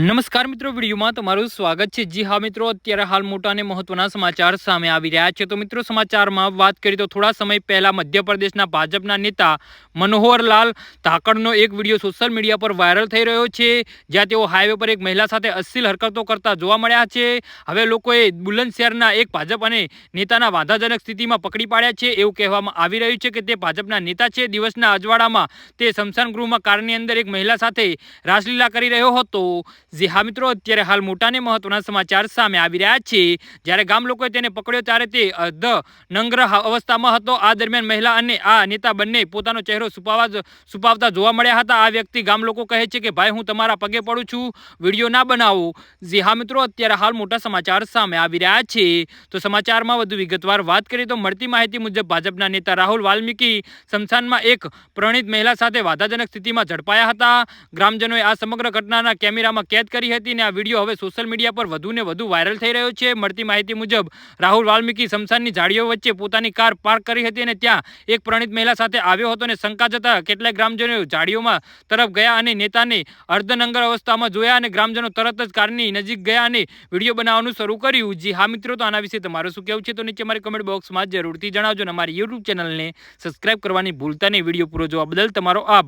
નમસ્કાર મિત્રો, વિડીયોમાં તમારું સ્વાગત છે। જી હા મિત્રો, અત્યારે હાલ મોટા અને મહત્વના સમાચાર સામે આવી રહ્યા છે। તો મિત્રો, સમાચારમાં વાત કરીએ તો થોડા સમય પહેલા મધ્યપ્રદેશના ભાજપના નેતા મનોહરલાલ ધાકડનો એક વિડીયો સોશિયલ મીડિયા પર વાયરલ થઈ રહ્યો છે, જ્યાં તેઓ હાઈવે પર એક મહિલા સાથે અશ્લીલ હરકતો કરતા જોવા મળ્યા છે। હવે લોકોએ બુલંદશહેરના એક ભાજપ અને નેતાના વાંધાજનક સ્થિતિમાં પકડી પાડ્યા છે। એવું કહેવામાં આવી રહ્યું છે કે તે ભાજપના નેતા છે। દિવસના અજવાળામાં તે સ્મશાન ગૃહમાં કારની અંદર એક મહિલા સાથે રાસલીલા કરી રહ્યો હતો। જી હા મિત્રો, અત્યારે હાલ મોટા ને મહત્વના સમાચાર સામે આવી રહ્યા છે। જ્યારે ગામ લોકોએ તેને પકડ્યો ત્યારે તે અર્ધનગ્ન અવસ્થામાં હતો। આ દરમિયાન મહિલા અને આ નેતા બંને પોતાનો ચહેરો છુપાવતા જોવા મળ્યા હતા। આ વ્યક્તિ ગામ લોકો કહે છે કે ભાઈ, હું તમારા પગે પડું છું, વિડીયો ના બનાવો। જી હા મિત્રો, અત્યારે હાલ મોટા સમાચાર સામે આવી રહ્યા છે। તો સમાચારમાં વધુ વિગતવાર વાત કરીએ તો મળતી માહિતી મુજબ ભાજપના નેતા રાહુલ વાલ્મીકી સ્મશાનમાં એક પ્રણીત મહિલા સાથે વાધાજનક સ્થિતિમાં ઝડપાયા હતા। ગ્રામજનોએ આ સમગ્ર ઘટનાના કેમેરામાં કેદ કરી હતી અને આ વિડીયો હવે સોશિયલ મીડિયા પર વધુને વધુ વાયરલ થઈ રહ્યો છે। મળતી માહિતી મુજબ રાહુલ વાલ્મીકી સ્મશાનની ઝાડીઓ વચ્ચે પોતાની કાર પાર્ક કરી હતી અને ત્યાં એક પ્રણીત મહિલા સાથે આવ્યો હતો અને શંકા જતા કેટલાક ગ્રામજનો ઝાડીઓમાં તરફ ગયા અને નેતાને અર્ધનગ્ન અવસ્થામાં જોયા અને ગ્રામજનો તરત જ કારની નજીક ગયા અને વિડીયો બનાવવાનું શરૂ કર્યું। જી હા મિત્રો, તો આના વિશે તમારું શું કહેવું છે તો નીચે મારી કમેન્ટ બોક્સમાં જરૂરથી જણાવજો અને અમારી યુટ્યુબ ચેનલને સબસ્ક્રાઇબ કરવાની ભૂલતા નહીં। વિડીયો પૂરો જોવા બદલ તમારો આભાર।